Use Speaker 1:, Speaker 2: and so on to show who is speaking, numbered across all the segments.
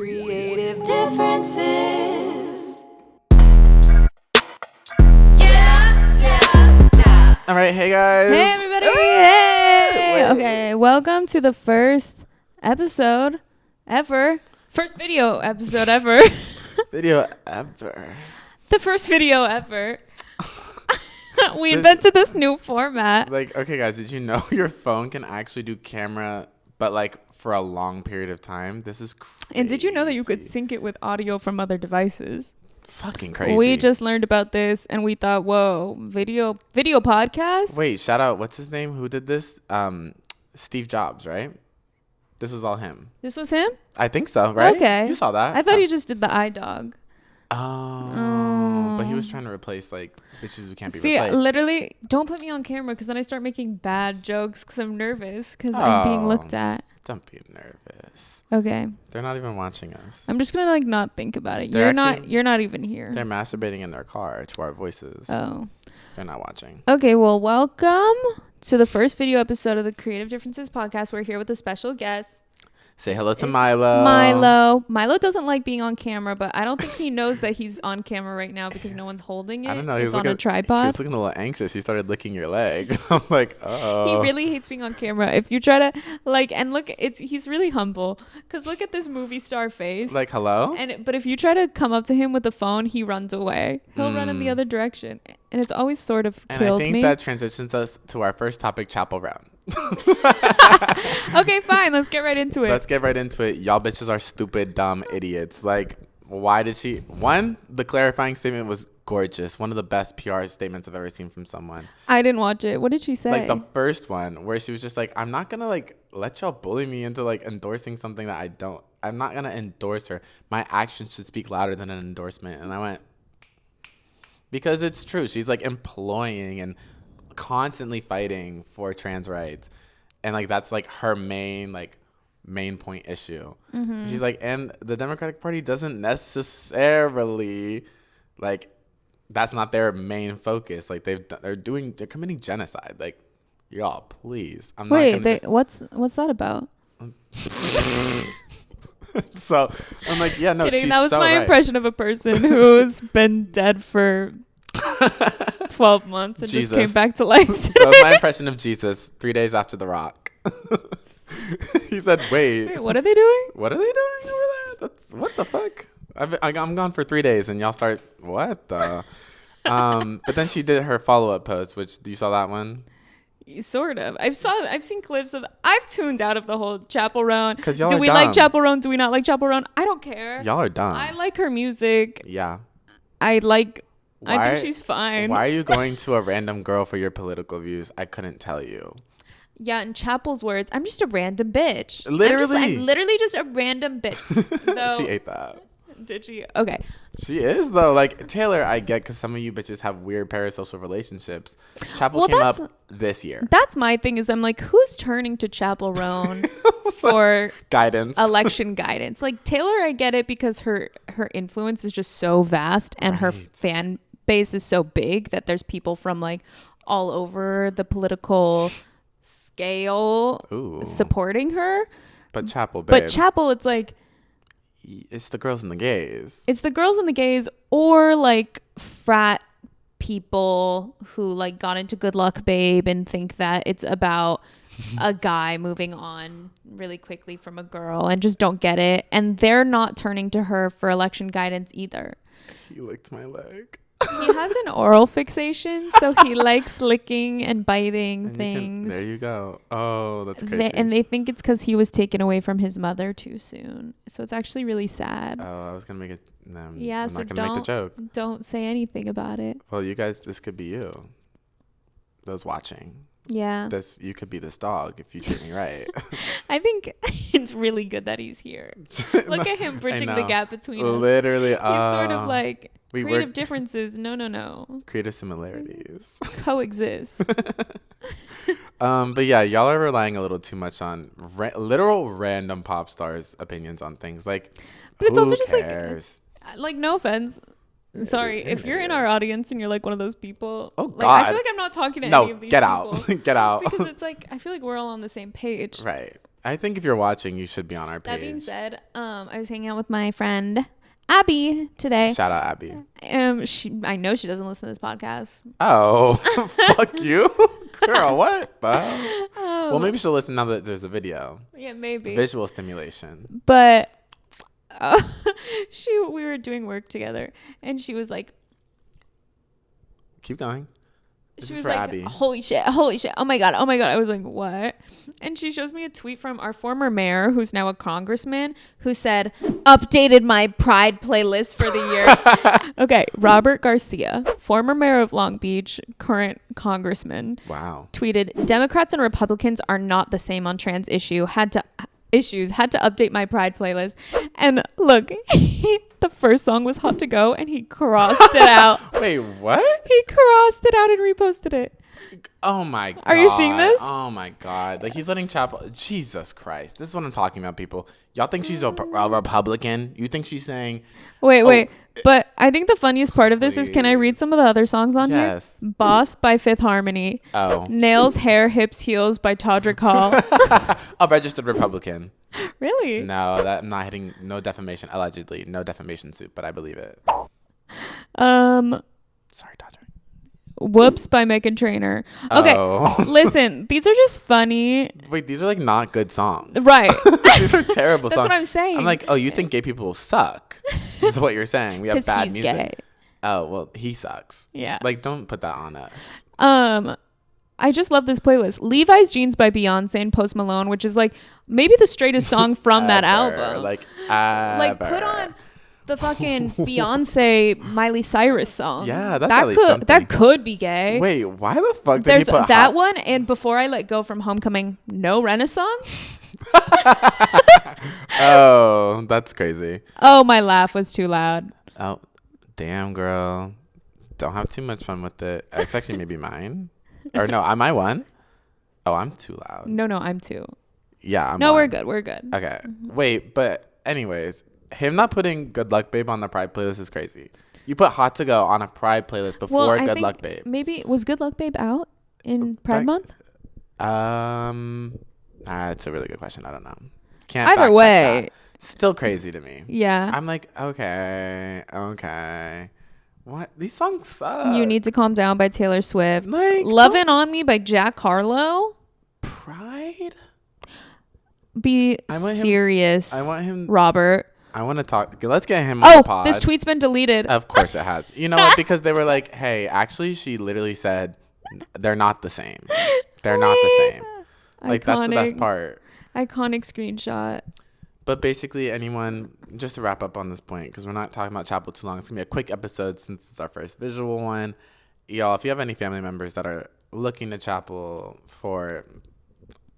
Speaker 1: Creative differences.
Speaker 2: All right, hey guys.
Speaker 3: Hey everybody. Hey. Okay, welcome to the first episode ever. First video episode ever.
Speaker 2: Video ever.
Speaker 3: The first video ever. We invented this new format.
Speaker 2: Like, okay guys, did you know your phone can actually do camera, but like for a long period of time? This is crazy.
Speaker 3: And did you know that you could sync it with audio from other devices?
Speaker 2: Fucking crazy.
Speaker 3: We just learned about this and we thought, whoa, video podcast?
Speaker 2: Wait, shout out, what's his name? Who did this? Steve Jobs, right? This was all him.
Speaker 3: This was him?
Speaker 2: I think so, right?
Speaker 3: Okay.
Speaker 2: You saw that?
Speaker 3: I thought he just did the iDog.
Speaker 2: Oh, but he was trying to replace like bitches who can't be
Speaker 3: See,
Speaker 2: replaced.
Speaker 3: literally, don't put me on camera because then I start making bad jokes because I'm nervous because I'm being looked at.
Speaker 2: Don't be nervous.
Speaker 3: Okay.
Speaker 2: They're not even watching us.
Speaker 3: I'm just gonna like not think about it.
Speaker 2: They're
Speaker 3: You're not even here.
Speaker 2: They're masturbating in their car to our voices.
Speaker 3: Oh.
Speaker 2: They're not watching.
Speaker 3: Okay, well, welcome to the first video episode of the Creative Differences podcast. We're here with a special guest.
Speaker 2: Say hello to Milo.
Speaker 3: Milo doesn't like being on camera, but I don't think he knows that he's on camera right now because no one's holding it.
Speaker 2: I don't know.
Speaker 3: It's on a tripod.
Speaker 2: He was looking a little anxious. He started licking your leg. I'm like, oh.
Speaker 3: He really hates being on camera. If you try to he's really humble because look at this movie star face.
Speaker 2: Like, hello?
Speaker 3: But if you try to come up to him with the phone, he runs away. He'll run in the other direction, and it's always sort of
Speaker 2: and
Speaker 3: killed me.
Speaker 2: I think that transitions us to our first topic, Chapel Round.
Speaker 3: Okay, fine. Let's get right into it.
Speaker 2: Let's get right into it. Y'all bitches are stupid, dumb idiots. Like, why did she? One, the clarifying statement was gorgeous. One of the best PR statements I've ever seen from someone.
Speaker 3: I didn't watch it. What did she say?
Speaker 2: Like the first one where she was just like, I'm not gonna like let y'all bully me into like endorsing something that I'm not gonna endorse her. My actions should speak louder than an endorsement. And I went, because it's true. She's like employing and constantly fighting for trans rights. And like that's like her main point issue. Mm-hmm. She's like, and the Democratic Party doesn't necessarily like, that's not their main focus. Like they're committing genocide. Like, y'all, please.
Speaker 3: What's that about?
Speaker 2: So I'm like, yeah, no,
Speaker 3: Kidding.
Speaker 2: she's
Speaker 3: That was
Speaker 2: so
Speaker 3: my
Speaker 2: right.
Speaker 3: impression of a person who's been dead for 12 months and
Speaker 2: Jesus.
Speaker 3: just came back to life.
Speaker 2: That was my impression of Jesus 3 days after the rock. He said, wait,
Speaker 3: what are they doing?
Speaker 2: What are they doing over there? That's what the fuck? I'm gone for 3 days and y'all start what the but then she did her follow-up post, which you saw that one?
Speaker 3: Sort of. I've seen clips of. I've tuned out of the whole Chapel Roan.
Speaker 2: Because y'all
Speaker 3: Do
Speaker 2: are
Speaker 3: we
Speaker 2: dumb.
Speaker 3: like Chapel Roan? Do we not like Chapel Roan? I don't care.
Speaker 2: Y'all are dumb.
Speaker 3: I like her music.
Speaker 2: Yeah.
Speaker 3: I think she's fine.
Speaker 2: Why are you going to a random girl for your political views? I couldn't tell you.
Speaker 3: Yeah, in Chapel's words, I'm just a random bitch.
Speaker 2: Literally.
Speaker 3: I'm literally just a random bitch. Though,
Speaker 2: She ate that.
Speaker 3: Did she? Okay.
Speaker 2: She is though. Like Taylor, I get because some of you bitches have weird parasocial relationships. Chapel came up this year.
Speaker 3: That's my thing. Is I'm like, who's turning to Chapel Roan for
Speaker 2: guidance,
Speaker 3: election guidance? Like Taylor, I get it because her influence is just so vast and her fan base is so big that there's people from like all over the political scale supporting her.
Speaker 2: But Chapel, babe.
Speaker 3: But Chapel, it's like.
Speaker 2: It's the girls and the gays.
Speaker 3: It's the girls and the gays or like frat people who like got into Good Luck Babe and think that it's about a guy moving on really quickly from a girl and just don't get it. And they're not turning to her for election guidance either.
Speaker 2: He licked my leg.
Speaker 3: He has an oral fixation, so he likes licking and biting things.
Speaker 2: There you go. Oh, that's crazy.
Speaker 3: They think it's because he was taken away from his mother too soon. So it's actually really sad.
Speaker 2: Oh, I was going to make it. No,
Speaker 3: yeah,
Speaker 2: I'm
Speaker 3: so
Speaker 2: not going to make the joke.
Speaker 3: Don't say anything about it.
Speaker 2: Well, you guys, this could be you. Those watching.
Speaker 3: Yeah.
Speaker 2: You could be this dog if you treat me right.
Speaker 3: I think it's really good that he's here. Look at him bridging the gap between us.
Speaker 2: Literally.
Speaker 3: He's sort of like creative differences. No.
Speaker 2: Creative similarities.
Speaker 3: Coexist.
Speaker 2: But yeah, y'all are relying a little too much on literal random pop stars' opinions on things. Like,
Speaker 3: but it's also
Speaker 2: cares?
Speaker 3: Just like no offense. Sorry, if you're in our audience and you're like one of those people.
Speaker 2: Oh,
Speaker 3: like,
Speaker 2: God.
Speaker 3: I feel like I'm not talking to any of these
Speaker 2: get
Speaker 3: people.
Speaker 2: out. Get out.
Speaker 3: Because it's like, I feel like we're all on the same page.
Speaker 2: Right. I think if you're watching, you should be on our page.
Speaker 3: That being said, I was hanging out with my friend Abby today.
Speaker 2: Shout out Abby.
Speaker 3: I know she doesn't listen to this podcast.
Speaker 2: Oh, fuck you, girl. What? Well, maybe she'll listen now that there's a video.
Speaker 3: Yeah, maybe.
Speaker 2: Visual stimulation.
Speaker 3: But we were doing work together, and she was like,
Speaker 2: keep going. This
Speaker 3: she
Speaker 2: is
Speaker 3: was
Speaker 2: for
Speaker 3: like,
Speaker 2: Abby.
Speaker 3: holy shit, oh my god. I was like, what? And she shows me a tweet from our former mayor, who's now a congressman, who said, updated my pride playlist for the year. Okay, Robert Garcia, former mayor of Long Beach, current congressman.
Speaker 2: Wow.
Speaker 3: Tweeted, Democrats and Republicans are not the same on trans had to update my pride playlist. And look, the first song was Hot to Go, and he crossed it out.
Speaker 2: Wait, what?
Speaker 3: He crossed it out and reposted it.
Speaker 2: Oh my god.
Speaker 3: Are you seeing this?
Speaker 2: Oh my god. Like, he's letting Chapel. Jesus Christ. This is what I'm talking about, people. Y'all think she's a Republican? You think she's saying.
Speaker 3: Wait. But I think the funniest part of this is, can I read some of the other songs on here? Boss by Fifth Harmony.
Speaker 2: Oh.
Speaker 3: Nails, Hair, Hips, Heels by Todrick Hall.
Speaker 2: A registered Republican.
Speaker 3: Really?
Speaker 2: No, I'm not hitting no defamation. Allegedly. No defamation suit, but I believe it. Sorry, Todrick.
Speaker 3: Whoops by Meghan Trainor. Okay, listen, these are just funny.
Speaker 2: Wait, these are like not good songs.
Speaker 3: Right.
Speaker 2: These are terrible songs.
Speaker 3: That's what I'm saying.
Speaker 2: I'm like, oh, you think gay people suck? This is what you're saying. We have bad
Speaker 3: he's
Speaker 2: music.
Speaker 3: Gay.
Speaker 2: Oh, well, he sucks.
Speaker 3: Yeah.
Speaker 2: Like, don't put that on us.
Speaker 3: I just love this playlist. Levi's Jeans by Beyonce and Post Malone, which is like maybe the straightest song from that album.
Speaker 2: Like
Speaker 3: put on the fucking Beyonce Miley Cyrus song.
Speaker 2: Yeah, that's at least something.
Speaker 3: That could be gay.
Speaker 2: Wait, why the fuck did
Speaker 3: There's
Speaker 2: he put
Speaker 3: that one, and Before I Let Go from Homecoming, No Renaissance.
Speaker 2: Oh, that's crazy.
Speaker 3: Oh, my laugh was too loud.
Speaker 2: Oh, damn, girl. Don't have too much fun with it. It's actually maybe mine. Or no, am I one? Oh, I'm too loud.
Speaker 3: No, I'm two.
Speaker 2: Yeah, I'm
Speaker 3: No,
Speaker 2: one.
Speaker 3: we're good.
Speaker 2: Okay. Wait, but anyways, him not putting Good Luck Babe on the Pride playlist is crazy. You put Hot to Go on a Pride playlist before Good Luck Babe.
Speaker 3: Maybe was Good Luck Babe out in Pride Month?
Speaker 2: That's a really good question. I don't know. Can't
Speaker 3: Either way.
Speaker 2: That. Still crazy to me.
Speaker 3: Yeah.
Speaker 2: I'm like, okay. What? These songs suck.
Speaker 3: You Need to Calm Down by Taylor Swift.
Speaker 2: Like,
Speaker 3: Lovin' on Me by Jack Harlow.
Speaker 2: Pride?
Speaker 3: Be serious.
Speaker 2: I want him.
Speaker 3: Robert.
Speaker 2: I want to talk. Let's get him on the pod.
Speaker 3: This tweet's been deleted.
Speaker 2: Of course it has. You know what? Because they were like, hey, actually, she literally said they're not the same. They're not the same. Like, that's the best part.
Speaker 3: Iconic screenshot.
Speaker 2: But basically, anyone, just to wrap up on this point, because we're not talking about Chapel too long, it's going to be a quick episode since it's our first visual one. Y'all, if you have any family members that are looking to Chapel for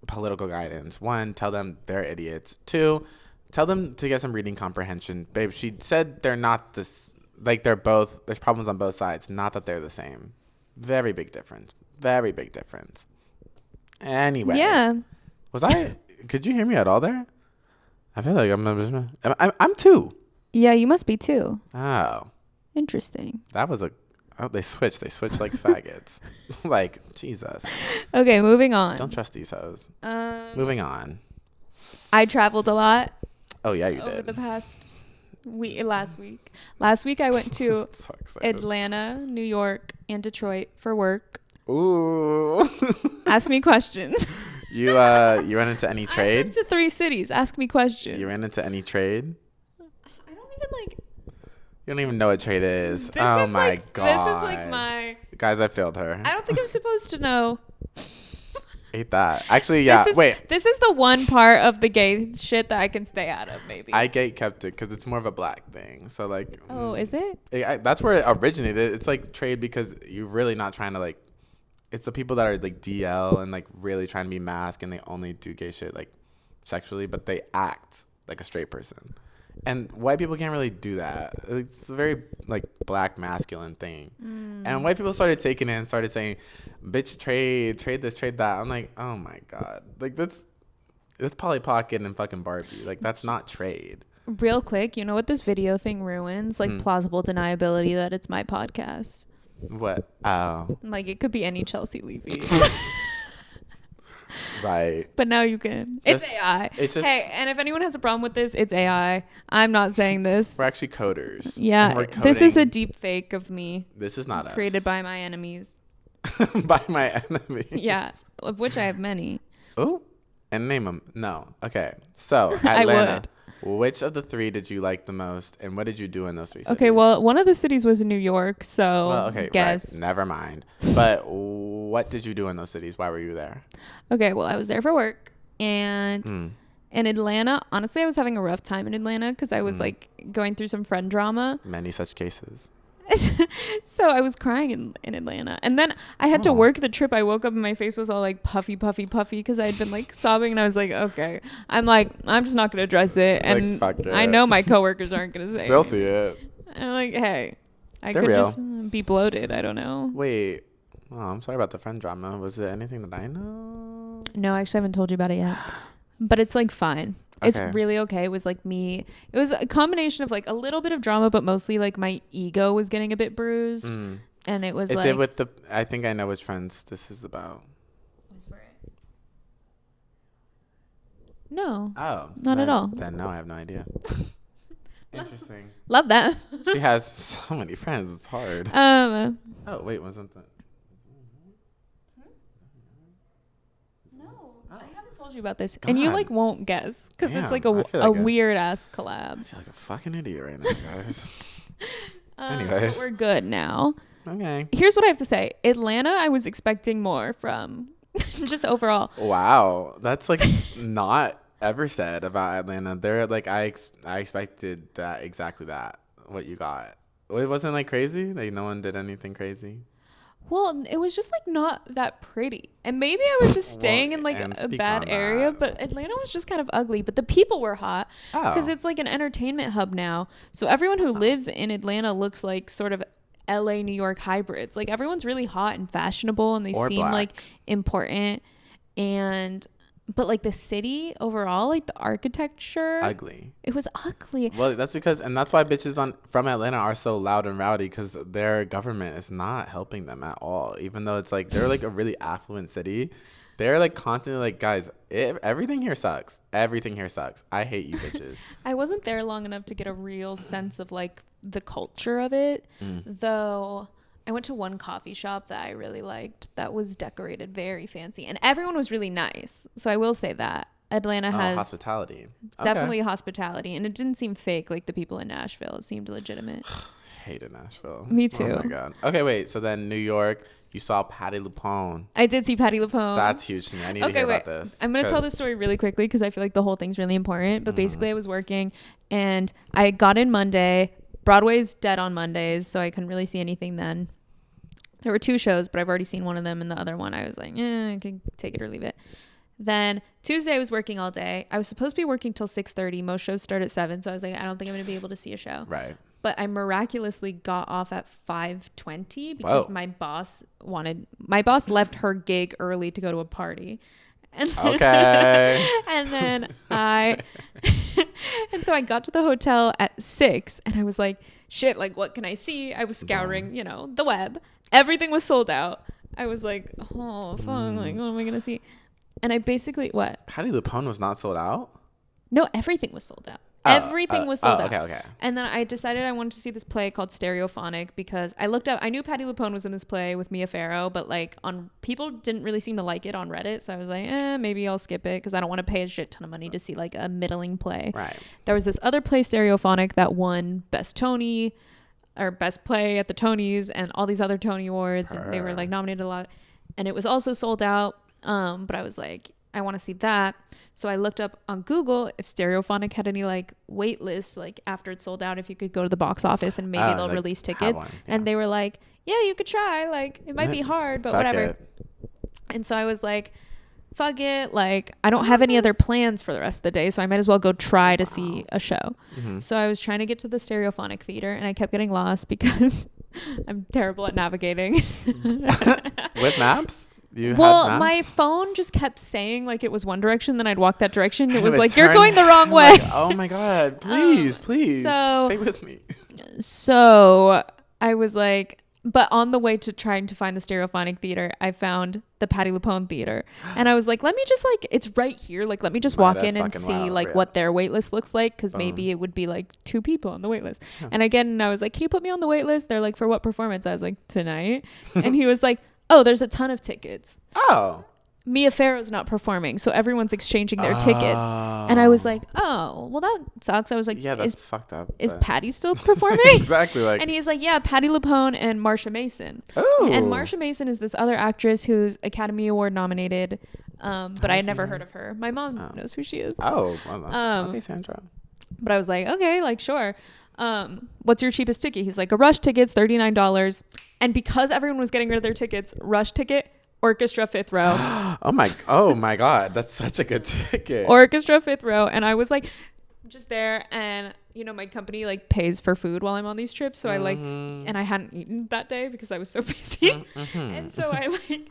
Speaker 2: political guidance, 1, tell them they're idiots. 2, tell them to get some reading comprehension. Babe, she said they're not this, like they're both, there's problems on both sides, not that they're the same. Very big difference. Very big difference. Anyways.
Speaker 3: Yeah.
Speaker 2: Could you hear me at all there? I feel like I'm 2.
Speaker 3: Yeah, you must be 2.
Speaker 2: Oh.
Speaker 3: Interesting.
Speaker 2: That was they switched like faggots. Like, Jesus.
Speaker 3: Okay, moving on.
Speaker 2: Don't trust these hoes. Moving on.
Speaker 3: I traveled a lot.
Speaker 2: Oh, yeah, you
Speaker 3: over
Speaker 2: did.
Speaker 3: the past last week. Last week I went to
Speaker 2: So
Speaker 3: Atlanta, New York, and Detroit for work.
Speaker 2: Ooh.
Speaker 3: Ask me questions.
Speaker 2: You ran into any trade?
Speaker 3: I went to 3 cities. Ask me questions.
Speaker 2: You ran into any trade?
Speaker 3: I don't even like.
Speaker 2: You don't even know what trade is. Oh my god.
Speaker 3: This is like my.
Speaker 2: Guys, I failed her.
Speaker 3: I don't think I'm supposed to know.
Speaker 2: Hate that. Actually, yeah. Wait.
Speaker 3: This is the one part of the gay shit that I can stay out of. Maybe.
Speaker 2: I gate kept it because it's more of a black thing. So like.
Speaker 3: Oh, is it?
Speaker 2: That's where it originated. It's like trade because you're really not trying to like. It's the people that are like DL and like really trying to be mask and they only do gay shit like sexually, but they act like a straight person. And white people can't really do that. It's a very like black masculine thing. And white people started taking it and started saying, bitch, trade this, trade that. I'm like, oh my God. Like that's Polly Pocket and fucking Barbie. Like that's not trade.
Speaker 3: Real quick, you know what this video thing ruins? Like plausible deniability that it's my podcast.
Speaker 2: What? Oh.
Speaker 3: Like it could be any Chelsea Levy.
Speaker 2: Right.
Speaker 3: But now you can.
Speaker 2: Just-
Speaker 3: It's AI.
Speaker 2: it's just-
Speaker 3: Hey, and if anyone has a problem with this, it's AI. I'm not saying this.
Speaker 2: We're actually coders. And
Speaker 3: Yeah,
Speaker 2: we're
Speaker 3: this is a
Speaker 2: coding-
Speaker 3: deep fake of me
Speaker 2: This is not
Speaker 3: created
Speaker 2: us.
Speaker 3: by my enemies.
Speaker 2: By my enemy.
Speaker 3: Yeah, of which I have many.
Speaker 2: Oh, and name them. No. Okay. So
Speaker 3: I
Speaker 2: Atlanta. Which of the three did you like the most, and what did you do in those three cities?
Speaker 3: Okay, well, one of the cities was in New York, so
Speaker 2: Well, okay,
Speaker 3: guess.
Speaker 2: right. Never mind. But what did you do in those cities? Why were you there?
Speaker 3: Okay, well, I was there for work, and in Atlanta, honestly, I was having a rough time in Atlanta because I was like going through some friend drama.
Speaker 2: Many such cases.
Speaker 3: So I was crying in Atlanta, and then I had to work the trip. I woke up and my face was all like puffy because I had been like sobbing, and I was like, okay, I'm just not gonna address it, and
Speaker 2: fuck it.
Speaker 3: I know my coworkers aren't gonna say
Speaker 2: They'll
Speaker 3: anything.
Speaker 2: see it.
Speaker 3: And I'm like, hey, I
Speaker 2: They're
Speaker 3: could
Speaker 2: real.
Speaker 3: just be bloated. I don't know.
Speaker 2: Wait. Oh, I'm sorry about the friend drama. Was it anything that I know?
Speaker 3: No, actually, I haven't told you about it yet. But it's like fine. It's
Speaker 2: Okay.
Speaker 3: really okay. It was like me. It was a combination of like a little bit of drama, but mostly like my ego was getting a bit bruised. And it was
Speaker 2: Is
Speaker 3: like.
Speaker 2: it with the? I think I know which friends this is about.
Speaker 3: No.
Speaker 2: Oh.
Speaker 3: Not at all.
Speaker 2: Then no, I have no idea. Interesting.
Speaker 3: Love that.
Speaker 2: She has so many friends. It's hard.
Speaker 3: No,
Speaker 2: Oh wait, wasn't that?
Speaker 3: I haven't told you about this.
Speaker 2: Go
Speaker 3: And you
Speaker 2: on.
Speaker 3: like won't guess because it's
Speaker 2: Damn,
Speaker 3: like
Speaker 2: I feel like
Speaker 3: weird ass collab.
Speaker 2: I feel like a fucking idiot right now, guys.
Speaker 3: But
Speaker 2: Anyways.
Speaker 3: we're good now.
Speaker 2: Okay.
Speaker 3: Here's what I have to say. Atlanta, I was expecting more from just overall.
Speaker 2: Wow, that's like not ever said about Atlanta. They're like I expected that exactly that what you got. It wasn't like crazy. Like no one did anything crazy.
Speaker 3: Well, it was just like not that pretty. And maybe I was just staying in like
Speaker 2: and
Speaker 3: a
Speaker 2: speak
Speaker 3: bad
Speaker 2: on
Speaker 3: area,
Speaker 2: that.
Speaker 3: but Atlanta was just kind of ugly. But the people were hot because
Speaker 2: Oh.
Speaker 3: it's like an entertainment hub now. So everyone who lives in Atlanta looks like sort of LA, New York hybrids. Like everyone's really hot and fashionable and they
Speaker 2: Or
Speaker 3: seem
Speaker 2: black.
Speaker 3: like important. But like the city overall, like the architecture,
Speaker 2: Ugly.
Speaker 3: it was ugly.
Speaker 2: Well, that's because, and that's why bitches from Atlanta are so loud and rowdy because their government is not helping them at all. Even though it's like they're like a really affluent city, they're like constantly like, guys, everything here sucks. Everything here sucks. I hate you bitches.
Speaker 3: I wasn't there long enough to get a real sense of like the culture of it, though. I went to one coffee shop that I really liked that was decorated very fancy, and everyone was really nice. So I will say that Atlanta has
Speaker 2: Hospitality.
Speaker 3: definitely hospitality, and it didn't seem fake like the people in Nashville. It seemed legitimate.
Speaker 2: Hated Nashville.
Speaker 3: Me too.
Speaker 2: Oh my god. Okay, wait. So then New York, you saw Patti LuPone.
Speaker 3: I did see Patti LuPone.
Speaker 2: That's huge to me. I need to hear about this.
Speaker 3: I'm going to tell
Speaker 2: 'cause-
Speaker 3: this story really quickly because I feel like the whole thing's really important. But basically, I was working and I got in Monday. Broadway's dead on Mondays, so I couldn't really see anything then. There were 2 shows, but I've already seen one of them, and the other one I was like, I can take it or leave it. Then Tuesday I was working all day. I was supposed to be working till 6:30. Most shows start at 7, so I was like, I don't think I'm going to be able to see a show.
Speaker 2: Right.
Speaker 3: But I miraculously got off at 5:20 because
Speaker 2: Whoa.
Speaker 3: my boss left her gig early to go to a party. And
Speaker 2: Okay.
Speaker 3: and then and so I got to the hotel at 6 and I was like, shit, like what can I see? I was scouring, the web. Everything was sold out. I was like, oh fuck, like what am I gonna see? And I basically
Speaker 2: Patti LuPone was not sold out?
Speaker 3: No, everything was sold out.
Speaker 2: Oh,
Speaker 3: Everything was sold out.
Speaker 2: Okay.
Speaker 3: And then I decided I wanted to see this play called Stereophonic because I looked up. I knew Patti LuPone was in this play with Mia Farrow, but like people didn't really seem to like it on Reddit. So I was like, maybe I'll skip it because I don't want to pay a shit ton of money to see like a middling play.
Speaker 2: Right.
Speaker 3: There was this other play, Stereophonic, that won Best Tony or Best Play at the Tonys and all these other Tony Awards, and they were like nominated a lot. And it was also sold out. But I was like, I want to see that. So I looked up on Google if Stereophonic had any like wait lists, like after it's sold out, if you could go to the box office and maybe they'll
Speaker 2: like,
Speaker 3: release
Speaker 2: have
Speaker 3: tickets.
Speaker 2: one,
Speaker 3: And they were like, yeah, you could try. Like it might be hard, but
Speaker 2: Fuck
Speaker 3: whatever.
Speaker 2: it.
Speaker 3: And so I was like, fuck it. Like I don't have any other plans for the rest of the day, so I might as well go try to see a show. So I was trying to get to the Stereophonic theater and I kept getting lost because I'm terrible at navigating.
Speaker 2: With maps? You
Speaker 3: Well,
Speaker 2: had
Speaker 3: my
Speaker 2: maps?
Speaker 3: phone just kept saying like it was one direction, then I'd walk that direction. It
Speaker 2: And
Speaker 3: was
Speaker 2: it
Speaker 3: like, you're
Speaker 2: turned-
Speaker 3: going the wrong way.
Speaker 2: like, oh my god, please
Speaker 3: so-
Speaker 2: stay with me.
Speaker 3: So I was like, But on the way to trying to find the Stereophonic Theater, I found the Patti LuPone Theater. And I was like, let me just like, it's right here. Like, let me just walk in and see like what their wait list looks like. Cause maybe it would be like 2 people on the wait list. Yeah. And again, I was like, can you put me on the wait list? They're like, for what performance? I was like, tonight. And he was like, oh, there's a ton of tickets.
Speaker 2: Oh.
Speaker 3: Mia Farrow's not performing, so everyone's exchanging their tickets. And I was like, oh, well, that sucks. I was like,
Speaker 2: yeah, that's fucked up.
Speaker 3: Is Patti still performing?
Speaker 2: Exactly. Like.
Speaker 3: And he's like, yeah, Patti LuPone and Marsha Mason.
Speaker 2: Oh.
Speaker 3: And Marsha Mason is this other actress who's Academy Award nominated, but I had never heard of her. My mom knows who she is.
Speaker 2: Oh, well, okay, Sandra.
Speaker 3: But I was like, okay, like, sure. What's your cheapest ticket? He's like, a Rush ticket's $39. And because everyone was getting rid of their tickets, Rush ticket, orchestra 5th row.
Speaker 2: Oh my God, that's such a good ticket.
Speaker 3: Orchestra 5th row. And I was like just there, and you know, my company like pays for food while I'm on these trips, so I like, and I hadn't eaten that day because I was so busy. And so I like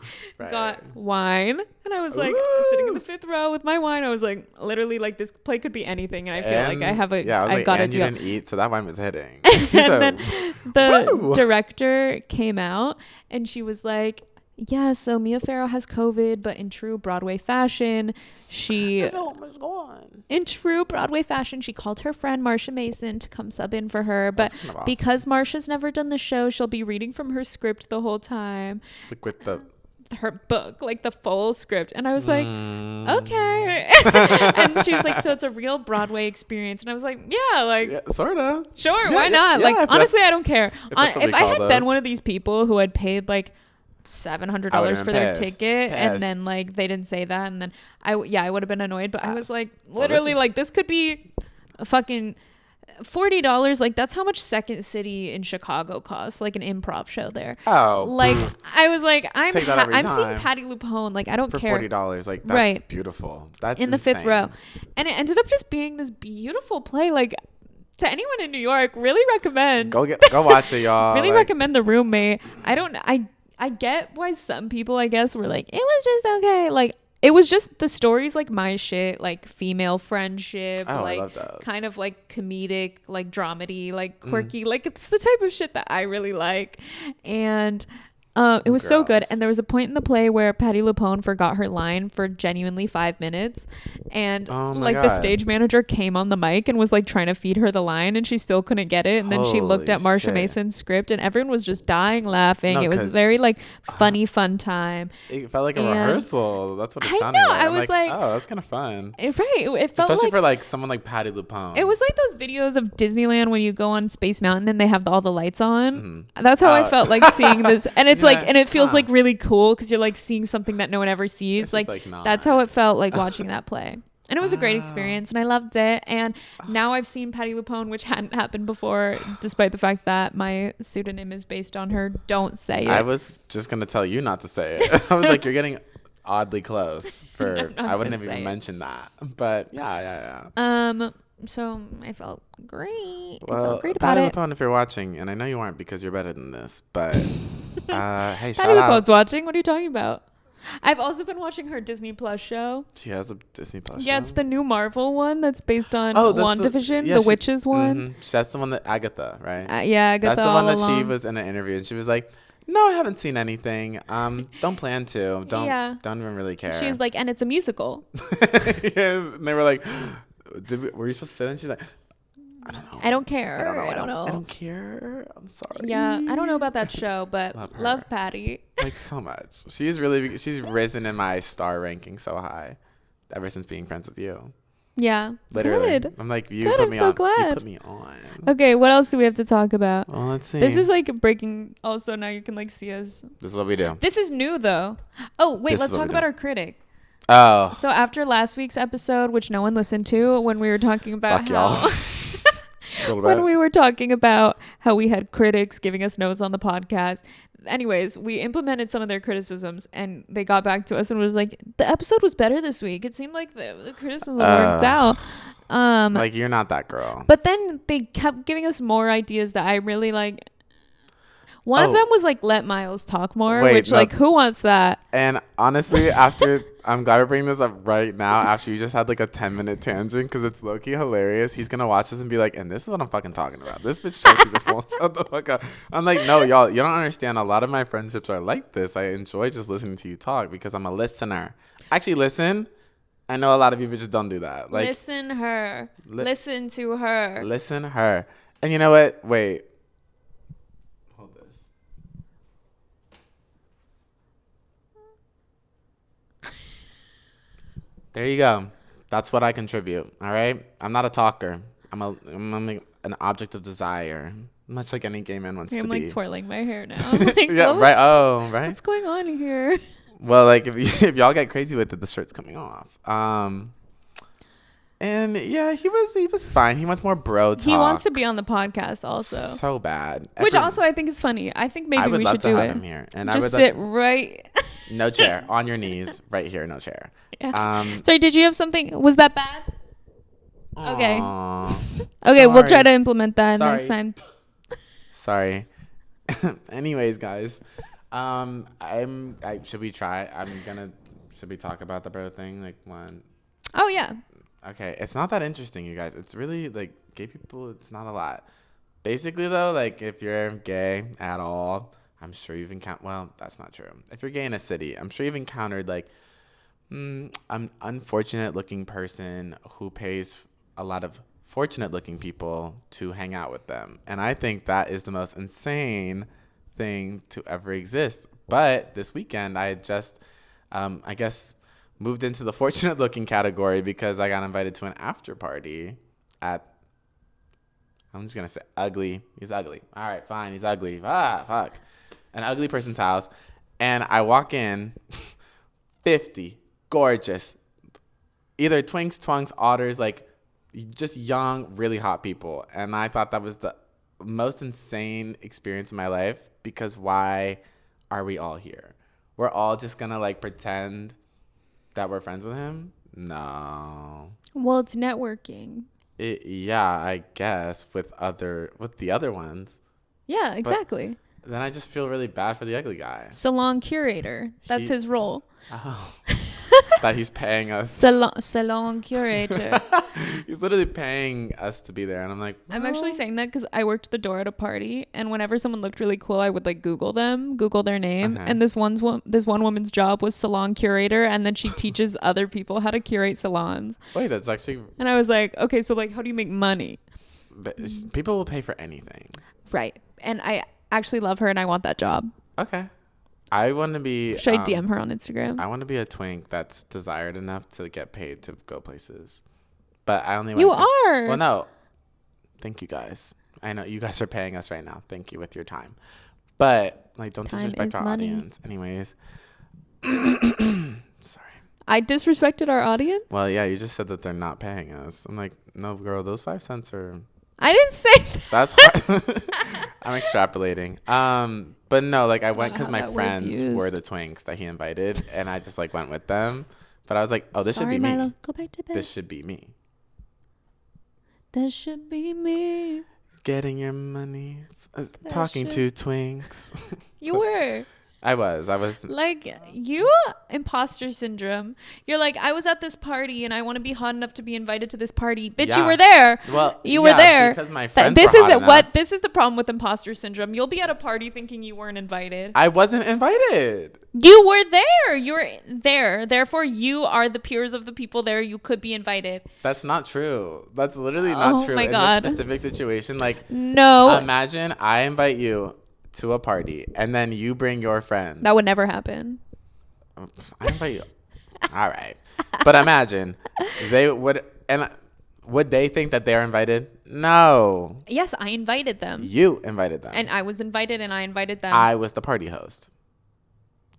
Speaker 3: got wine, and I was like sitting in the 5th row with my wine. I was like, literally, like, this play could be anything, and I feel like I have a I got it.
Speaker 2: You didn't eat, so that wine was hitting.
Speaker 3: And then the director came out, and she was like, yeah, so Mia Farrow has COVID, but in true Broadway fashion, she called her friend Marsha Mason to come sub in for her. But kind of awesome. Because Marsha's never done the show, she'll be reading from her script the whole time.
Speaker 2: Like with
Speaker 3: her book, like the full script. And I was like, okay. And she was like, so it's a real Broadway experience. And I was like, yeah, like,
Speaker 2: sort of.
Speaker 3: Sure, why not? Like, honestly, I don't care. If I had been one of these people who had paid like $700 for their ticket and then like they didn't say that, and then I would have been annoyed, but I was like, literally, like, this could be a fucking $40. Like, that's how much Second City in Chicago costs, like an improv show there. Like, I was like, I'm seeing Patti LuPone, like, I don't care,
Speaker 2: for $40. Like, that's beautiful. That's
Speaker 3: in the
Speaker 2: insane.
Speaker 3: 5th row. And it ended up just being this beautiful play. Like, to anyone in New York, really recommend,
Speaker 2: go watch it, y'all.
Speaker 3: Really recommend The Roommate. I get why some people, I guess, were like, it was just okay. Like, it was just, the story's like my shit, like female friendship, like kind of like comedic, like dramedy, like quirky, like it's the type of shit that I really like. And it was so good. And there was a point in the play where Patti LuPone forgot her line for genuinely 5 minutes, and like the stage manager came on the mic and was like trying to feed her the line, and she still couldn't get it. And then she looked at Marsha Mason's script, and everyone was just dying laughing. It was very like funny, fun time.
Speaker 2: It felt like a rehearsal. That's what it sounded
Speaker 3: like.
Speaker 2: I
Speaker 3: was like,
Speaker 2: oh, that's kind of fun.
Speaker 3: It felt
Speaker 2: especially for like someone like Patti LuPone.
Speaker 3: It was like those videos of Disneyland when you go on Space Mountain and they have all the lights on. That's how I felt like seeing this, and it's like, and it feels like really cool because you're like seeing something that no one ever sees. Like that's how it felt like watching that play. And it was a great experience, and I loved it. And now I've seen Patti LuPone, which hadn't happened before, despite the fact that my pseudonym is based on her. Don't say it.
Speaker 2: I was just gonna tell you not to say it. I was like, you're getting oddly close for. I wouldn't have even mentioned that, but yeah.
Speaker 3: So I felt great.
Speaker 2: Well,
Speaker 3: I felt great about
Speaker 2: Patti LuPone, if you're watching, and I know you aren't because you're better than this, but hey, shout
Speaker 3: Patti
Speaker 2: out.
Speaker 3: LuPone's watching. What are you talking about? I've also been watching her Disney Plus show.
Speaker 2: She has a Disney Plus show?
Speaker 3: Yeah, it's the new Marvel one that's based on WandaVision, the witches one.
Speaker 2: Mm-hmm. That's the one that Agatha, right?
Speaker 3: Yeah, Agatha.
Speaker 2: That's the one that she was in an interview, and she was like, no, I haven't seen anything. Don't plan to. Don't even really care.
Speaker 3: She's like, and it's a musical.
Speaker 2: Yeah, and they were like, were you supposed to say that? And she's like, I don't know.
Speaker 3: I don't care.
Speaker 2: I don't know. I don't care. I'm sorry.
Speaker 3: Yeah, I don't know about that show, but love Patti.
Speaker 2: Like, so much. She's risen in my star ranking so high ever since being friends with you.
Speaker 3: Yeah.
Speaker 2: Literally.
Speaker 3: Good.
Speaker 2: I'm like, you put me on.
Speaker 3: Glad.
Speaker 2: You put me on.
Speaker 3: Okay, what else do we have to talk about?
Speaker 2: Well, let's see.
Speaker 3: This is like breaking. Also, now you can like see us.
Speaker 2: This is what we do.
Speaker 3: This is new though. Oh, wait, let's talk about our critic.
Speaker 2: Oh.
Speaker 3: So after last week's episode, which no one listened to, when we were talking about when we were talking about how we had critics giving us notes on the podcast. Anyways, we implemented some of their criticisms, and they got back to us and was like, the episode was better this week. It seemed like the criticism worked out.
Speaker 2: Like, you're not that girl.
Speaker 3: But then they kept giving us more ideas that I really like. One of them was like, let Miles talk more,
Speaker 2: Wait,
Speaker 3: which
Speaker 2: no.
Speaker 3: like, who wants that?
Speaker 2: And honestly, after I'm glad we're bringing this up right now. After you just had like a 10-minute tangent, because it's low key hilarious. He's gonna watch this and be like, "And this is what I'm fucking talking about. This bitch Chelsea just won't shut the fuck up." I'm like, "No, y'all, you don't understand. A lot of my friendships are like this. I enjoy just listening to you talk because I'm a listener. Actually, listen. I know a lot of you just don't do that. Like,
Speaker 3: listen to her. Listen to her.
Speaker 2: Listen her. And you know what? Wait. Hold this. There you go. That's what I contribute. All right. I'm not a talker. I'm an object of desire, much like any gay man wants to be.
Speaker 3: I'm like twirling my hair now. Like,
Speaker 2: yeah. Right. Oh, right.
Speaker 3: What's going on here?
Speaker 2: Well, like if y'all get crazy with it, the shirt's coming off. And yeah, he was fine. He wants more bro talk.
Speaker 3: He wants to be on the podcast also.
Speaker 2: So bad.
Speaker 3: Which also I think is funny. I think maybe we should do it.
Speaker 2: Him here. And
Speaker 3: just sit right.
Speaker 2: No chair. On your knees. Right here. No chair.
Speaker 3: Yeah. Sorry, did you have something? Was that bad? Okay. Okay,
Speaker 2: Sorry.
Speaker 3: we'll try to implement that next time.
Speaker 2: Sorry. Anyways, guys. Should we try? Should we talk about the bro thing? Like one.
Speaker 3: Oh, yeah.
Speaker 2: Okay, it's not that interesting, you guys. It's really like gay people. It's not a lot. Basically, though, like if you're gay at all, I'm sure you've encountered. Well, that's not true. If you're gay in a city, I'm sure you've encountered like an unfortunate-looking person who pays a lot of fortunate-looking people to hang out with them, and I think that is the most insane thing to ever exist. But this weekend, I had just, I guess, moved into the fortunate looking category because I got invited to an after party at, I'm just going to say ugly. He's ugly. All right, fine. He's ugly. Fuck. An ugly person's house. And I walk in, 50, gorgeous, either twinks, twunks, otters, like just young, really hot people. And I thought that was the most insane experience in my life because why are we all here? We're all just going to like pretend that we're friends with him? No.
Speaker 3: Well, it's networking.
Speaker 2: Yeah, I guess with the other ones.
Speaker 3: Yeah, exactly.
Speaker 2: But then I just feel really bad for the ugly guy.
Speaker 3: Salon curator. That's his role.
Speaker 2: Oh. That he's paying us.
Speaker 3: Salon curator.
Speaker 2: He's literally paying us to be there, and I'm like, well.
Speaker 3: I'm actually saying that because I worked the door at a party, and whenever someone looked really cool, I would like Google their name, and this one woman's job was salon curator, and then she teaches other people how to curate salons.
Speaker 2: Wait, that's actually.
Speaker 3: And I was like, okay, so like, how do you make money?
Speaker 2: People will pay for anything.
Speaker 3: Right, and I actually love her, and I want that job.
Speaker 2: Okay. I want to be.
Speaker 3: Should I DM her on Instagram?
Speaker 2: I want to be a twink that's desired enough to get paid to go places. But I only.
Speaker 3: You are.
Speaker 2: Well, no. Thank you guys. I know you guys are paying us right now. Thank you with your time. But like, don't disrespect our audience. Anyways. Sorry.
Speaker 3: I disrespected our audience?
Speaker 2: Well, yeah, you just said that they're not paying us. I'm like, no, girl, those 5 cents are.
Speaker 3: I didn't say that.
Speaker 2: That's hard. I'm extrapolating. But no, like I went because my friends were the twinks that he invited, and I just like went with them. But I was like, oh, this should be
Speaker 3: Milo.
Speaker 2: me.
Speaker 3: Go back to bed.
Speaker 2: This should be me.
Speaker 3: This should be me.
Speaker 2: Getting your money, talking to twinks.
Speaker 3: You were.
Speaker 2: I was
Speaker 3: like, you imposter syndrome. You're like, I was at this party and I want to be hot enough to be invited to this party. Bitch, yeah. You were there.
Speaker 2: Well,
Speaker 3: you were there
Speaker 2: because my friends were hot enough.
Speaker 3: This is the problem with imposter syndrome. You'll be at a party thinking you weren't invited.
Speaker 2: I wasn't invited.
Speaker 3: You were there. You were there. Therefore, you are the peers of the people there. You could be invited.
Speaker 2: That's not true. That's literally not true.
Speaker 3: My God.
Speaker 2: In this specific situation, like,
Speaker 3: no.
Speaker 2: Imagine I invite you to a party and then you bring your friends.
Speaker 3: That would never happen.
Speaker 2: I invite you. All right. But imagine they would, and would they think that they're invited? No.
Speaker 3: Yes, I invited them.
Speaker 2: You invited them.
Speaker 3: And I was invited and I invited them.
Speaker 2: I was the party host.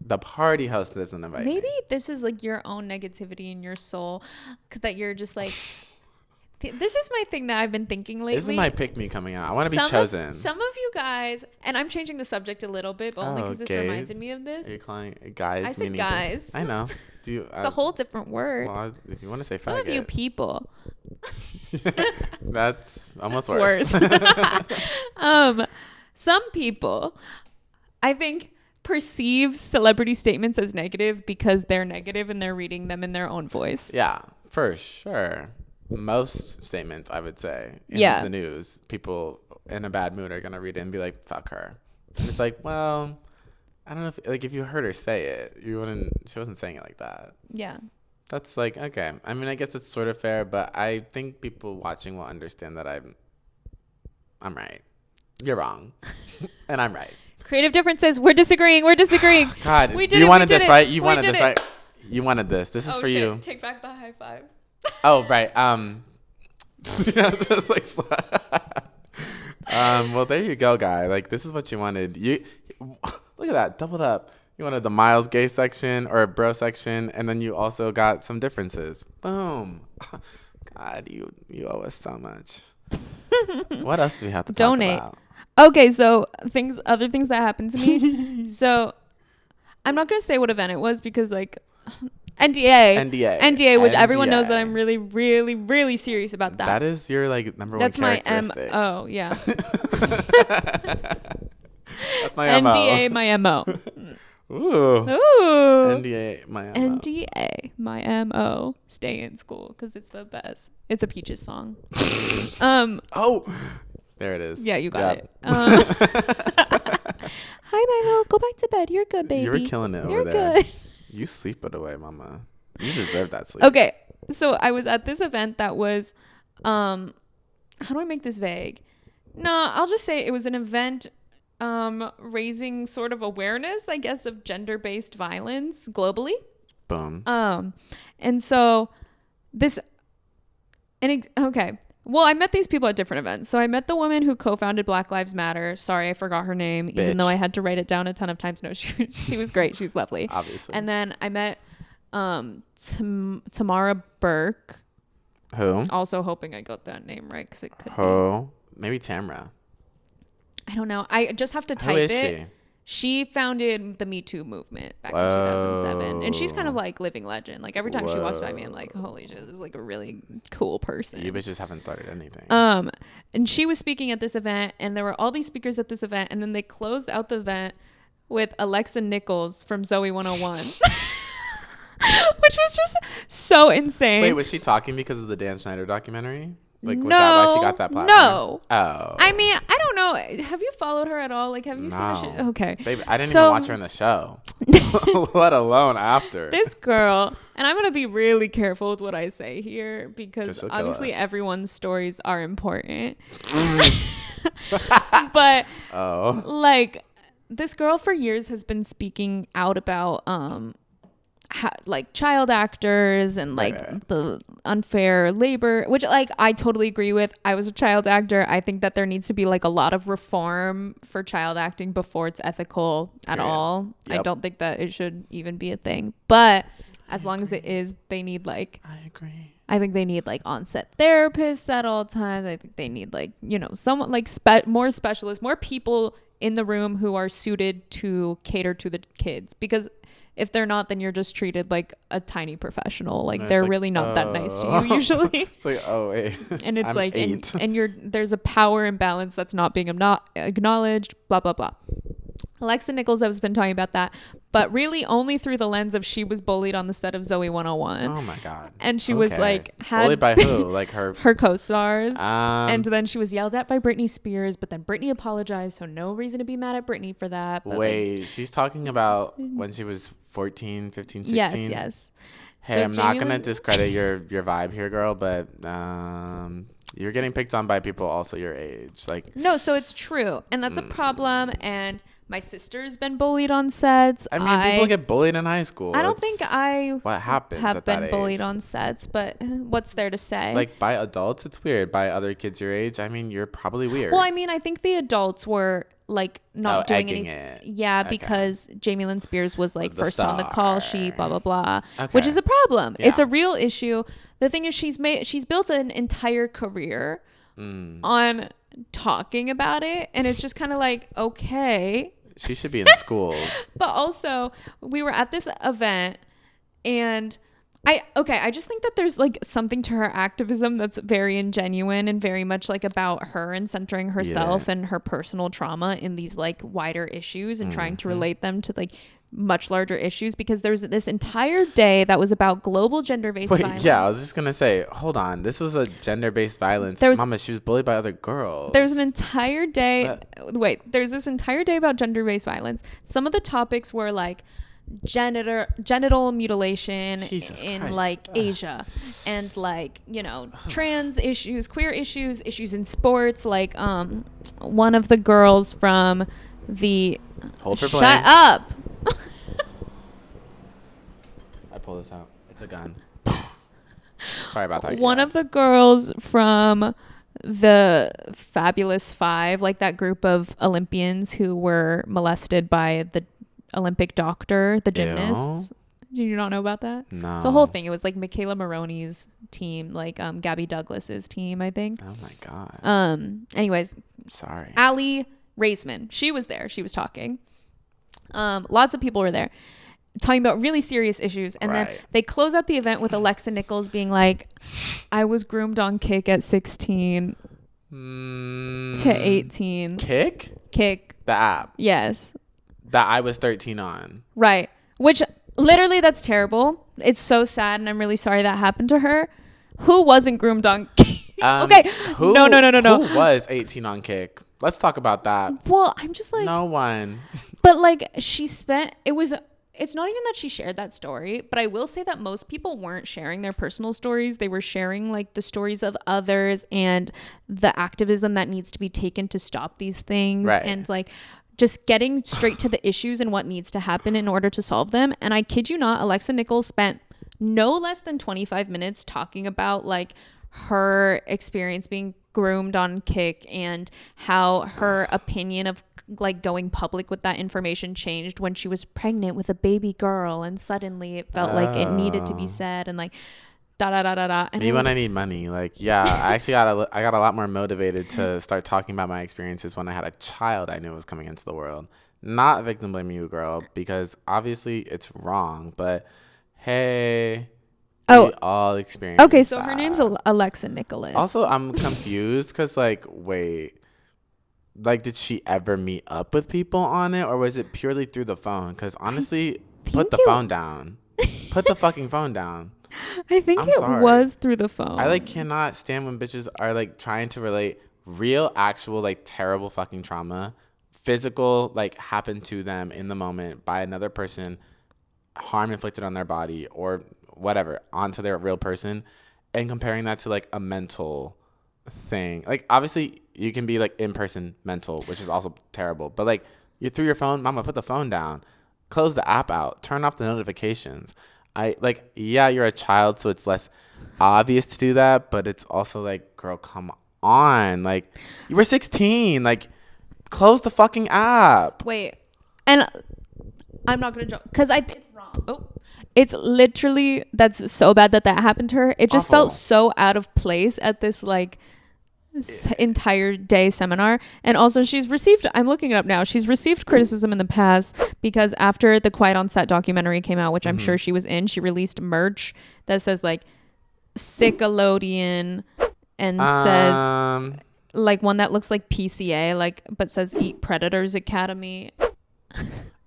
Speaker 2: The party host doesn't invite
Speaker 3: Maybe
Speaker 2: me.
Speaker 3: This is like your own negativity in your soul, because that you're just like, this is my thing that I've been thinking lately.
Speaker 2: This is my pick me coming out. I want to be chosen.
Speaker 3: Some of you guys, and I'm changing the subject a little bit, but only because this reminded me of this.
Speaker 2: Are you calling guys?
Speaker 3: I said guys.
Speaker 2: I know. Do you?
Speaker 3: It's a whole different word.
Speaker 2: Well, if you want to say faggot.
Speaker 3: Some of you people.
Speaker 2: That's almost
Speaker 3: worse. Some people I think perceive celebrity statements as negative because they're negative and they're reading them in their own voice.
Speaker 2: Yeah, for sure. Most statements, I would say, in the news, people in a bad mood are going to read it and be like, fuck her. And it's like, well, I don't know if you heard her say it, she wasn't saying it like that.
Speaker 3: Yeah.
Speaker 2: That's like, okay. I mean, I guess it's sort of fair, but I think people watching will understand that I'm right. You're wrong. And I'm right.
Speaker 3: Creative differences. We're disagreeing.
Speaker 2: God,
Speaker 3: we did
Speaker 2: you
Speaker 3: it,
Speaker 2: wanted
Speaker 3: we did
Speaker 2: this,
Speaker 3: it.
Speaker 2: right? You
Speaker 3: We
Speaker 2: wanted
Speaker 3: did
Speaker 2: this,
Speaker 3: it.
Speaker 2: right? You wanted this. This is for
Speaker 3: shit.
Speaker 2: you.
Speaker 3: Take back the high five.
Speaker 2: Oh, right. Yeah, just like, well, there you go, guy. Like, this is what you wanted. Look at that, doubled up. You wanted the Miles gay section or bro section, and then you also got some differences. Boom. God, you owe us so much. What else do we have to
Speaker 3: Donate.
Speaker 2: talk about?
Speaker 3: Okay, so other things that happened to me. So I'm not gonna say what event it was because like NDA, which everyone knows that I'm really, really, really serious about that.
Speaker 2: That is your like number one characteristic.
Speaker 3: That's my MO. Yeah.
Speaker 2: That's my
Speaker 3: NDA, my MO.
Speaker 2: Ooh.
Speaker 3: NDA,
Speaker 2: my MO.
Speaker 3: NDA, my MO. Stay in school because it's the best. It's a Peaches song.
Speaker 2: Oh, there it is.
Speaker 3: Yeah, you got it. Hi, Milo. Go back to bed. You're good, baby.
Speaker 2: You're killing it
Speaker 3: You're
Speaker 2: over there.
Speaker 3: good.
Speaker 2: You sleep it away, mama. You deserve that sleep.
Speaker 3: Okay, so I was at this event that was, how do I make this vague? No, I'll just say it was an event raising sort of awareness, I guess, of gender-based violence globally.
Speaker 2: Boom.
Speaker 3: And so okay. Well, I met these people at different events. So I met the woman who co-founded Black Lives Matter. Sorry, I forgot her name, even though I had to write it down a ton of times. No, she was great. She's lovely.
Speaker 2: Obviously.
Speaker 3: And then I met Tamara Burke.
Speaker 2: Who?
Speaker 3: Also hoping I got that name right because it could
Speaker 2: be. Maybe Tamara.
Speaker 3: I don't know. I just have to type
Speaker 2: Who is
Speaker 3: it. She founded the Me Too movement back in 2007. And she's kind of like living legend. Like every time she walks by me, I'm like, holy shit, this is like a really cool person.
Speaker 2: You bitches haven't started anything.
Speaker 3: And she was speaking at this event and there were all these speakers at this event. And then they closed out the event with Alexa Nichols from Zoe 101. Which was just so insane.
Speaker 2: Wait, was she talking because of the Dan Schneider documentary? Like, was that why she got that platform?
Speaker 3: No.
Speaker 2: Oh.
Speaker 3: I mean, I don't know. Have you followed her at all? Like, have you seen the shit? Okay.
Speaker 2: Babe, I didn't even watch her in the show, let alone after.
Speaker 3: This girl, and I'm going to be really careful with what I say here because obviously everyone's stories are important. But, like, this girl for years has been speaking out about, like child actors and like the unfair labor, which like I totally agree with. I was a child actor. I think that there needs to be like a lot of reform for child acting before it's ethical at all. Yep. I don't think that it should even be a thing, but as long as it is, they need like,
Speaker 2: I agree.
Speaker 3: I think they need like on-set therapists at all times. I think they need like, you know, someone like more specialists, more people in the room who are suited to cater to the kids, because if they're not, then you're just treated like a tiny professional. Like they're like, really not that nice to you usually.
Speaker 2: It's like, oh wait.
Speaker 3: And it's like, and there's a power imbalance that's not being acknowledged, blah, blah, blah. Alexa Nichols has been talking about that, but really only through the lens of she was bullied on the set of Zoe 101.
Speaker 2: Oh my God.
Speaker 3: And she was like,
Speaker 2: bullied by who? Like her
Speaker 3: co-stars. And then she was yelled at by Britney Spears, but then Britney apologized. So no reason to be mad at Britney for that. But
Speaker 2: wait, like, she's talking about when she was 14, 15, 16?
Speaker 3: Yes.
Speaker 2: Hey, so I'm not going to discredit your vibe here, girl, but you're getting picked on by people also your age. Like,
Speaker 3: no, so it's true. And that's a problem. And my sister's been bullied on sets.
Speaker 2: I mean, people get bullied in high school.
Speaker 3: I don't think
Speaker 2: what happens
Speaker 3: have been bullied on sets, but what's there to say?
Speaker 2: Like, by adults, it's weird. By other kids your age, I mean, you're probably weird.
Speaker 3: Well, I mean, I think the adults were like not doing anything. Yeah, okay. Because Jamie Lynn Spears was like first on the call sheet, blah, blah, blah, which is a problem. Yeah. It's a real issue. The thing is she's built an entire career on talking about it. And it's just kind of like, okay.
Speaker 2: She should be in schools.
Speaker 3: But also, we were at this event and I just think that there's like something to her activism that's very ingenuine and very much like about her and centering herself and her personal trauma in these like wider issues and trying to relate them to like much larger issues, because there's this entire day that was about global gender-based violence.
Speaker 2: Yeah, I was just gonna say, hold on, this was a gender-based violence. Mama, she was bullied by other girls.
Speaker 3: There's an entire day. There's this entire day about gender-based violence. Some of the topics were like genital mutilation in like Asia, and like, you know, trans issues, queer issues in sports. Like one of the girls from the shut up.
Speaker 2: I pull this out. It's a gun. Sorry about that.
Speaker 3: One of the girls from the Fabulous Five, like that group of Olympians who were molested by the Olympic doctor, the gymnasts. Did you not know about that?
Speaker 2: No.
Speaker 3: It's a whole thing. It was like Michaela Maroney's team, like Gabby Douglas's team, I think.
Speaker 2: Oh my god.
Speaker 3: Anyways.
Speaker 2: Sorry.
Speaker 3: Allie Raisman. She was there. She was talking. Lots of people were there talking about really serious issues. And then they close out the event with Alexa Nichols being like, I was groomed on Kick at 16 to 18. Kick.
Speaker 2: The app.
Speaker 3: Yes.
Speaker 2: That I was 13 on.
Speaker 3: Right. Which literally, that's terrible. It's so sad, and I'm really sorry that happened to her. Who wasn't groomed on Kick? Okay. No.
Speaker 2: Who was 18 on Kick? Let's talk about that.
Speaker 3: Well, I'm just like,
Speaker 2: no one.
Speaker 3: But like, it's not even that she shared that story, but I will say that most people weren't sharing their personal stories. They were sharing like the stories of others and the activism that needs to be taken to stop these things.
Speaker 2: Right.
Speaker 3: And like just getting straight to the issues and what needs to happen in order to solve them. And I kid you not, Alexa Nichols spent no less than 25 minutes talking about like her experience being groomed on Kick and how her opinion of like going public with that information changed when she was pregnant with a baby girl, and suddenly it felt like it needed to be said, and like da. And
Speaker 2: maybe when I need money, like, yeah, I actually I got a lot more motivated to start talking about my experiences when I had a child I knew was coming into the world. Not victim blaming you, girl, because obviously it's wrong, but hey, we all experience
Speaker 3: okay, so
Speaker 2: that.
Speaker 3: her name's Alexa Nicholas.
Speaker 2: Also, I'm confused because like, wait, like, did she ever meet up with people on it, or was it purely through the phone? Because honestly, put the phone down. Put the fucking phone down.
Speaker 3: I think it was through the phone.
Speaker 2: I like cannot stand when bitches are like trying to relate real, actual, like terrible fucking trauma, physical, like happened to them in the moment by another person, harm inflicted on their body or whatever, onto their real person, and comparing that to like a mental thing. Like, obviously you can be like in person mental, which is also terrible, but like, you're through your phone, mama, put the phone down, close the app out, turn off the notifications. Yeah, you're a child, so it's less obvious to do that, but it's also like, girl, come on, like, you were 16, like, close the fucking app.
Speaker 3: Wait, and I'm not gonna joke because it's wrong. It's literally, that's so bad that happened to her. It just felt so out of place at this like entire day seminar. And also I'm looking it up now, she's received criticism in the past because after the Quiet on Set documentary came out, which I'm sure she was in, she released merch that says like Sickalodian and says like one that looks like PCA, like, but says Eat Predators Academy.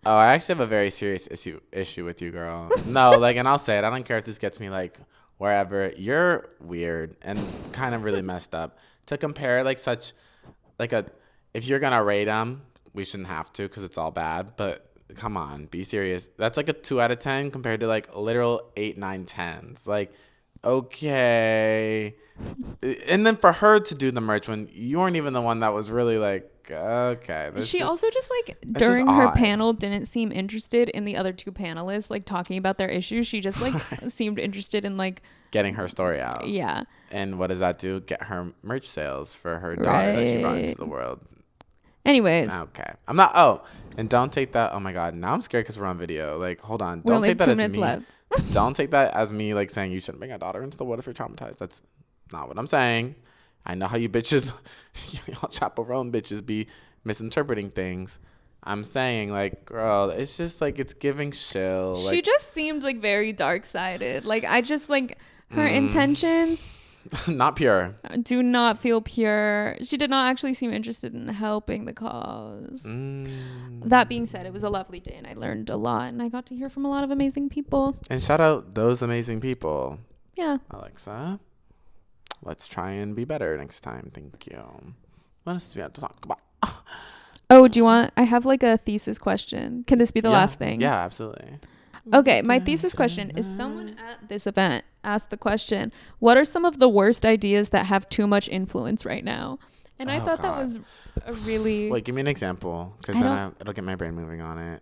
Speaker 2: Oh, I actually have a very serious issue with you, girl. No, like, and I'll say it, I don't care if this gets me like wherever. You're weird and kind of really messed up. To compare like such like if you're gonna rate them, we shouldn't have to because it's all bad, but come on, be serious. That's like a 2 out of 10 compared to like literal 8, 9, 10s. Like, okay. And then for her to do the merch when you weren't even the one that was really like, okay.
Speaker 3: She also just like during her panel didn't seem interested in the other two panelists like talking about their issues. She just like seemed interested in like
Speaker 2: getting her story out.
Speaker 3: Yeah.
Speaker 2: And what does that do? Get her merch sales for her daughter that she brought into the world.
Speaker 3: Anyways.
Speaker 2: Okay. I'm not. And don't take that. Oh my God. Now I'm scared because we're on video. Like, hold on. Don't take that as me. Left. Don't take that as me like saying you shouldn't bring a daughter into the world if you're traumatized. That's not what I'm saying. I know how you bitches, y'all chaperone bitches be misinterpreting things. I'm saying, like, girl, it's just like it's giving shill.
Speaker 3: She
Speaker 2: Like,
Speaker 3: just seemed like very dark-sided. Like I just like her intentions
Speaker 2: not pure.
Speaker 3: do not feel pure. She did not actually seem interested in helping the cause. That being said, it was a lovely day and I learned a lot and I got to hear from a lot of amazing people.
Speaker 2: And shout out those amazing people.
Speaker 3: Yeah.
Speaker 2: Alexa, let's try and be better next time. Thank you. What else do we have to talk about?
Speaker 3: Oh, do you want? I have like a thesis question. Can this be the last thing?
Speaker 2: Yeah, absolutely.
Speaker 3: Okay, my thesis question is someone at this event asked the question, what are some of the worst ideas that have too much influence right now? And I thought that was a really...
Speaker 2: Wait, give me an example, because then it'll get my brain moving on it.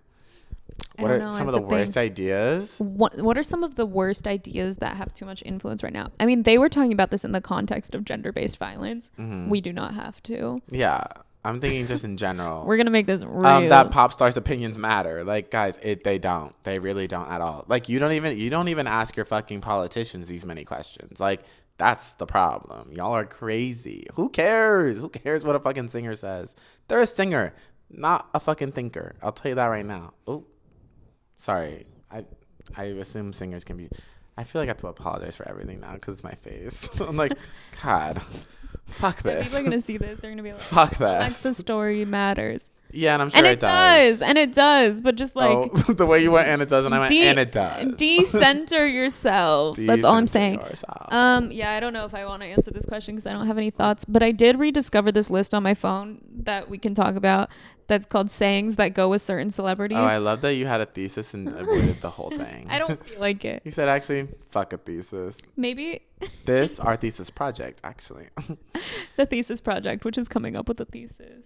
Speaker 2: What are some of the worst ideas?
Speaker 3: What are some of the worst ideas that have too much influence right now? I mean, they were talking about this in the context of gender-based violence. We do not have to.
Speaker 2: Yeah. I'm thinking just in general.
Speaker 3: We're going to make this real.
Speaker 2: That pop stars' opinions matter. Like, guys, they don't. They really don't at all. Like, you don't even ask your fucking politicians these many questions. Like, that's the problem. Y'all are crazy. Who cares? Who cares what a fucking singer says? They're a singer, not a fucking thinker. I'll tell you that right now. Oh, sorry. I assume singers can be... I feel like I have to apologize for everything now because it's my face. I'm like, God... Fuck this.
Speaker 3: People are gonna see this. They're gonna be like,
Speaker 2: "Fuck this."
Speaker 3: Alexa story matters.
Speaker 2: Yeah, and I'm sure it does.
Speaker 3: And it does. But just like
Speaker 2: the way you went, and it does, and I went, and it does.
Speaker 3: Decenter yourself. That's all I'm saying.
Speaker 2: Yourself.
Speaker 3: Yeah, I don't know if I want to answer this question because I don't have any thoughts. But I did rediscover this list on my phone that we can talk about. That's called sayings that go with certain celebrities.
Speaker 2: Oh, I love that you had a thesis and avoided the whole thing.
Speaker 3: I don't feel like it.
Speaker 2: You said, actually, fuck a thesis.
Speaker 3: Maybe.
Speaker 2: Our thesis project, actually.
Speaker 3: The thesis project, which is coming up with a thesis.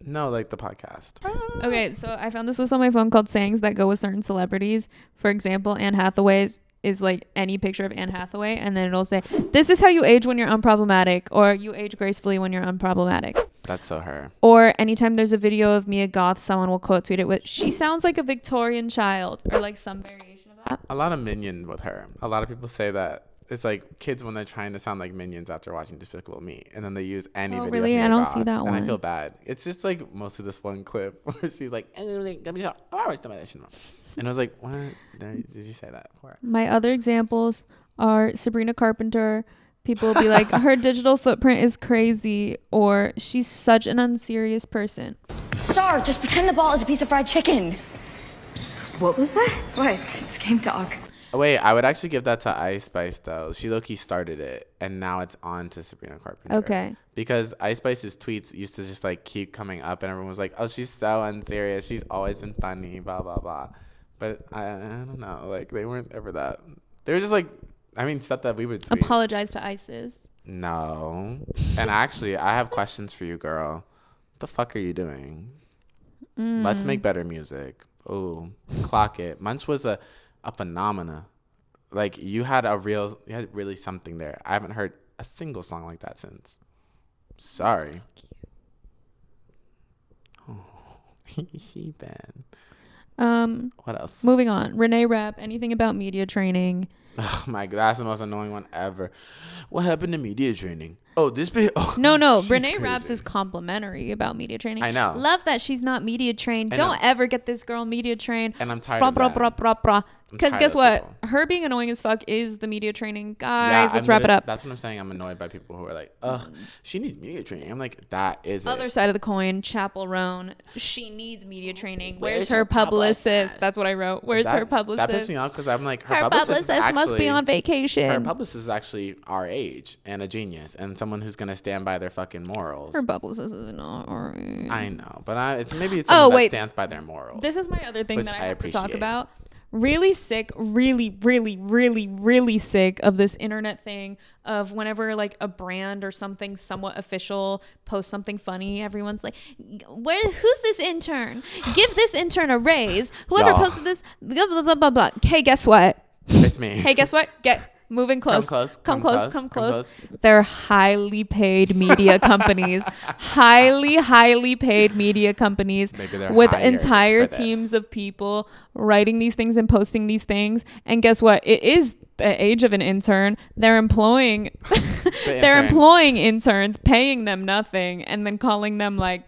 Speaker 2: No, like the podcast.
Speaker 3: Okay, so I found this list on my phone called sayings that go with certain celebrities. For example, Anne Hathaway's is like any picture of Anne Hathaway, and then it'll say, this is how you age when you're unproblematic, or you age gracefully when you're unproblematic.
Speaker 2: That's so her.
Speaker 3: Or anytime there's a video of Mia Goth, someone will quote tweet it with, she sounds like a Victorian child, or like some variation of that.
Speaker 2: A lot of Minion with her. A lot of people say that it's like kids when they're trying to sound like Minions after watching Despicable Me, and then they use any video.
Speaker 3: Really?
Speaker 2: Of Mia
Speaker 3: I don't
Speaker 2: Goth,
Speaker 3: see that one.
Speaker 2: And I feel bad. It's just like mostly this one clip where she's like, and I was like, what? Did you say that before?
Speaker 3: My other examples are Sabrina Carpenter. People will be like, her digital footprint is crazy, or she's such an unserious person.
Speaker 1: Star, just pretend the ball is a piece of fried chicken.
Speaker 4: What was that? What? It's game talk.
Speaker 2: Oh, wait, I would actually give that to Ice Spice though. She low-key started it, and now it's on to Sabrina Carpenter.
Speaker 3: Okay.
Speaker 2: Because Ice Spice's tweets used to just like keep coming up, and everyone was like, "Oh, she's so unserious. She's always been funny." Blah blah blah. But I don't know. Like they weren't ever that. They were just like, I mean, stuff that we would tweet.
Speaker 3: Apologize to ISIS.
Speaker 2: No. And actually, I have questions for you, girl. What the fuck are you doing? Let's make better music. Oh, clock it. Munch was a phenomena. Like you had really something there. I haven't heard a single song like that since. Sorry. So he been. What else?
Speaker 3: Moving on. Renee Rapp. Anything about media training?
Speaker 2: Oh my God, that's the most annoying one ever. What happened to media training? Oh, this bit. Oh,
Speaker 3: no. Renee Rapp's is complimentary about media training.
Speaker 2: I know.
Speaker 3: Love that she's not media trained. Don't ever get this girl media trained.
Speaker 2: And I'm tired of that.
Speaker 3: Because guess what? Her being annoying as fuck is the media training. Guys, let's wrap it up.
Speaker 2: That's what I'm saying. I'm annoyed by people who are like, ugh, she needs media training. I'm like, that is
Speaker 3: Other
Speaker 2: it.
Speaker 3: side of the coin, Chapel Roan. She needs media training. Where's her publicist? That's what I wrote. Where's her publicist?
Speaker 2: That pissed me off because I'm like,
Speaker 3: her publicist must be on vacation.
Speaker 2: Her publicist is actually our age and a genius and someone who's going to stand by their fucking morals.
Speaker 3: Her publicist is not our age.
Speaker 2: I know, but maybe it's someone that stands by their morals.
Speaker 3: This is my other thing that I have to talk about. Really sick, really sick of this internet thing of whenever like a brand or something somewhat official posts something funny, everyone's like, who's this intern? Give this intern a raise. Whoever posted this, blah, blah, blah, blah, blah. Hey, guess what?
Speaker 2: It's me.
Speaker 3: Hey, guess what? Moving close.
Speaker 2: Come close.
Speaker 3: They're highly paid media companies. highly paid media companies with entire teams of people writing these things and posting these things. And guess what? It is the age of an intern. They're employing employing interns, paying them nothing, and then calling them like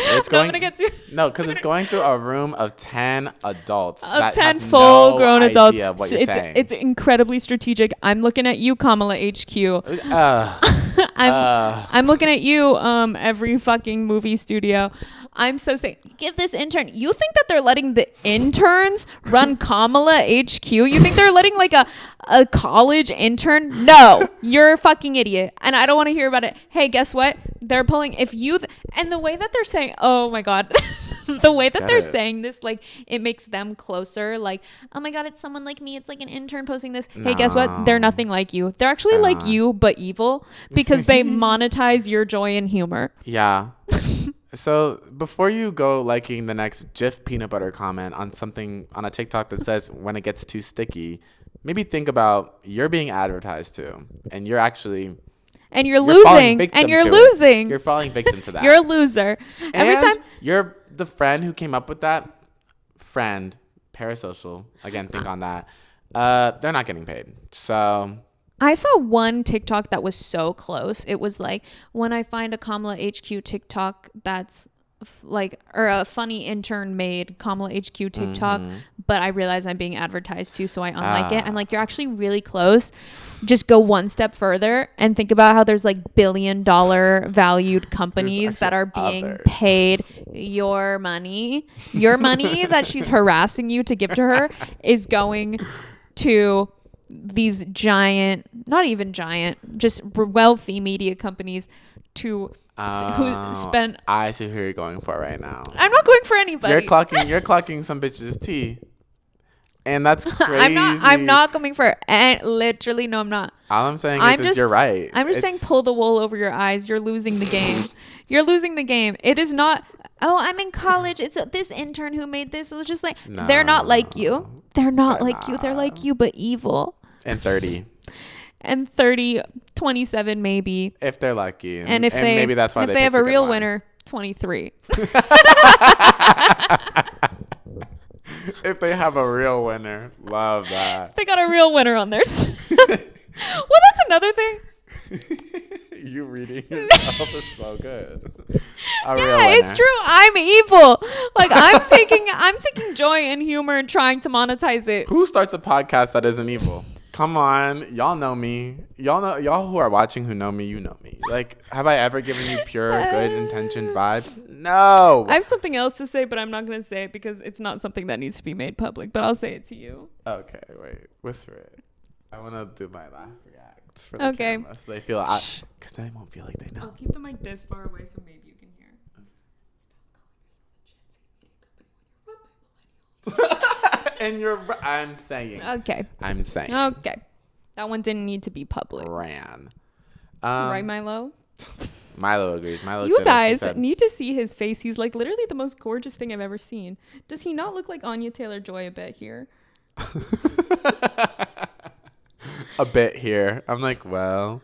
Speaker 2: It's
Speaker 3: No, I'm
Speaker 2: going.
Speaker 3: gonna get to
Speaker 2: No, because it's going through a room of 10 adults.
Speaker 3: of
Speaker 2: that
Speaker 3: 10
Speaker 2: have
Speaker 3: full grown
Speaker 2: no
Speaker 3: adults.
Speaker 2: idea what you're saying.
Speaker 3: It's incredibly strategic. I'm looking at you, Kamala HQ. I'm looking at you, every fucking movie studio. I'm so saying, give this intern. You think that they're letting the interns run Kamala HQ? You think they're letting like a college intern? No, you're a fucking idiot. And I don't want to hear about it. Hey, guess what? They're pulling, if you, and the way that they're saying, oh my God, the way that they're saying this, like it makes them closer. Like, oh my God, it's someone like me. It's like an intern posting this. Hey, guess what? They're nothing like you. They're actually like you, but evil, because they monetize your joy and humor.
Speaker 2: Yeah. So before you go liking the next Jif peanut butter comment on something on a TikTok that says when it gets too sticky, maybe think about you're being advertised to, and you're actually
Speaker 3: and
Speaker 2: falling
Speaker 3: losing,
Speaker 2: victim
Speaker 3: and you're
Speaker 2: to it.
Speaker 3: losing.
Speaker 2: You're falling victim to that.
Speaker 3: You're a loser. Every time
Speaker 2: you're the friend who came up with that friend, parasocial. Again, think on that. They're not getting paid. So
Speaker 3: I saw one TikTok that was so close. It was like, when I find a Kamala HQ TikTok that's or a funny intern made Kamala HQ TikTok, but I realize I'm being advertised to, so I unlike it. I'm like, you're actually really close. Just go one step further and think about how there's like $1 billion valued companies that are being paid your money. Your money that she's harassing you to give to her is going to these giant, not even giant, just wealthy media companies who spend.
Speaker 2: I see who you're going for right now.
Speaker 3: I'm not going for anybody.
Speaker 2: You're clocking some bitch's tea, and that's crazy.
Speaker 3: I'm not going for literally. No, I'm not.
Speaker 2: All I'm saying is you're right.
Speaker 3: I'm just saying, pull the wool over your eyes. You're losing the game. You're losing the game. It is not. Oh, I'm in college. It's this intern who made this. It's just like, they're not like you. They're not like you. They're like you, but evil.
Speaker 2: And 30.
Speaker 3: And 30, 27 maybe.
Speaker 2: If they're lucky.
Speaker 3: And if they,
Speaker 2: maybe that's why
Speaker 3: if they have a
Speaker 2: picked
Speaker 3: real
Speaker 2: one.
Speaker 3: winner, 23.
Speaker 2: If they have a real winner. Love that.
Speaker 3: They got a real winner on their well, that's another thing.
Speaker 2: You reading yourself is so good.
Speaker 3: Yeah, it's true. I'm evil. Like I'm taking joy and humor and trying to monetize it.
Speaker 2: Who starts a podcast that isn't evil? Come on, y'all know me. Y'all who are watching who know me, you know me. Like, have I ever given you pure good intention vibes? No.
Speaker 3: I have something else to say, but I'm not going to say it because it's not something that needs to be made public, but I'll say it to you.
Speaker 2: Okay, wait. Whisper it. I want to do my laugh reacts for the
Speaker 3: Okay.
Speaker 2: camera so they feel because they won't feel like they know.
Speaker 3: I'll keep the mic this far away so maybe you can hear.
Speaker 2: And I'm saying.
Speaker 3: Okay.
Speaker 2: I'm saying.
Speaker 3: Okay. That one didn't need to be public.
Speaker 2: Ran.
Speaker 3: Right, Milo?
Speaker 2: Milo agrees. Milo
Speaker 3: You
Speaker 2: did, as he
Speaker 3: guys
Speaker 2: said.
Speaker 3: need to see his face. He's like literally the most gorgeous thing I've ever seen. Does he not look like Anya Taylor-Joy a bit here?
Speaker 2: A bit here. I'm like, well.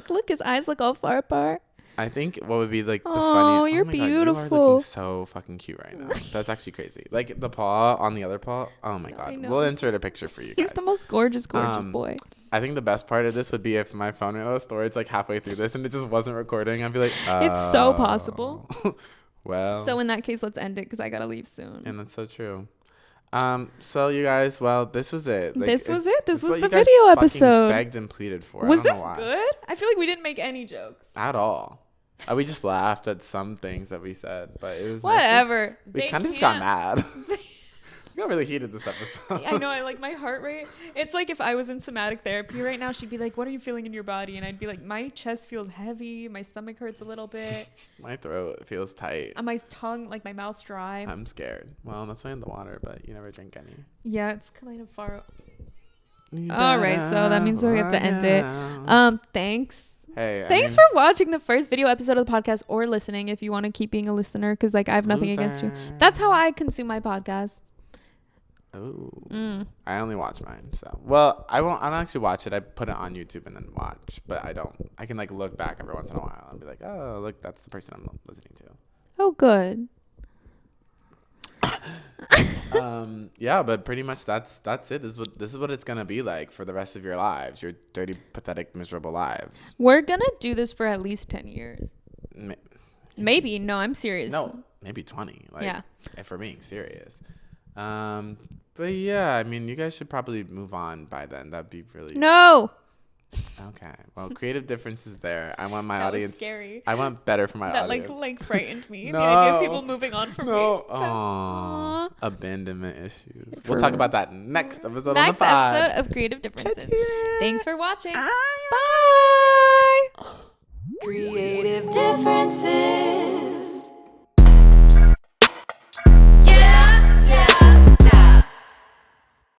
Speaker 3: Look, his eyes look all far apart.
Speaker 2: I think what would be like the
Speaker 3: Oh,
Speaker 2: funny.
Speaker 3: you're
Speaker 2: my God, you are
Speaker 3: beautiful.
Speaker 2: looking so fucking cute right now. That's actually crazy. Like the paw on the other paw. Oh my God.
Speaker 3: know.
Speaker 2: We'll insert a picture for you guys.
Speaker 3: He's the most gorgeous boy.
Speaker 2: I think the best part of this would be if my phone ran out of storage like halfway through this and it just wasn't recording. I'd be like,
Speaker 3: It's so possible.
Speaker 2: Well.
Speaker 3: So in that case, let's end it because I gotta leave soon.
Speaker 2: And that's so true. So you guys, well, this was it. Like,
Speaker 3: This was it. This was
Speaker 2: what
Speaker 3: the
Speaker 2: you guys
Speaker 3: video
Speaker 2: fucking
Speaker 3: episode.
Speaker 2: Begged and pleaded for.
Speaker 3: Was
Speaker 2: I don't
Speaker 3: this
Speaker 2: know why.
Speaker 3: good? I feel like we didn't make any jokes.
Speaker 2: At all. We just laughed at some things that we said, but it was
Speaker 3: Whatever.
Speaker 2: We kind of just got mad. We got really heated this episode.
Speaker 3: I know. I like my heart rate. It's like if I was in somatic therapy right now, she'd be like, "What are you feeling in your body?" And I'd be like, "My chest feels heavy. My stomach hurts a little bit.
Speaker 2: My throat feels tight.
Speaker 3: My tongue, like my mouth's dry."
Speaker 2: I'm scared. Well, that's why in the water, but you never drink any.
Speaker 3: Yeah, it's kind of far. All right, so that means we have to end it. Thanks.
Speaker 2: Hey,
Speaker 3: Thanks for watching the first video episode of the podcast or listening if you want to keep being a listener because like I have nothing against you. That's how I consume my podcast.
Speaker 2: Oh, I only watch mine. So, well, I don't actually watch it. I put it on YouTube and then watch, but I don't. I can like look back every once in a while and be like, oh, look, that's the person I'm listening to.
Speaker 3: Oh, good.
Speaker 2: Yeah, but pretty much that's it. This is what it's gonna be like for the rest of your lives. Your dirty, pathetic, miserable lives.
Speaker 3: We're gonna do this for at least 10 years. Maybe. No, I'm serious.
Speaker 2: No, maybe 20. Like,
Speaker 3: Yeah.
Speaker 2: if we're being serious. But yeah, I mean, you guys should probably move on by then. That'd be really
Speaker 3: No.
Speaker 2: okay. Well, creative differences there. I want my
Speaker 3: That was
Speaker 2: audience.
Speaker 3: scary.
Speaker 2: I want better for my
Speaker 3: That
Speaker 2: audience.
Speaker 3: like frightened me.
Speaker 2: No.
Speaker 3: The idea of people moving on from me.
Speaker 2: Aww. Abandonment issues. We'll talk about that next episode on the
Speaker 3: Next
Speaker 2: pod.
Speaker 3: episode of Creative Differences. Thanks for watching.
Speaker 2: Bye.
Speaker 3: Bye.
Speaker 5: Creative differences.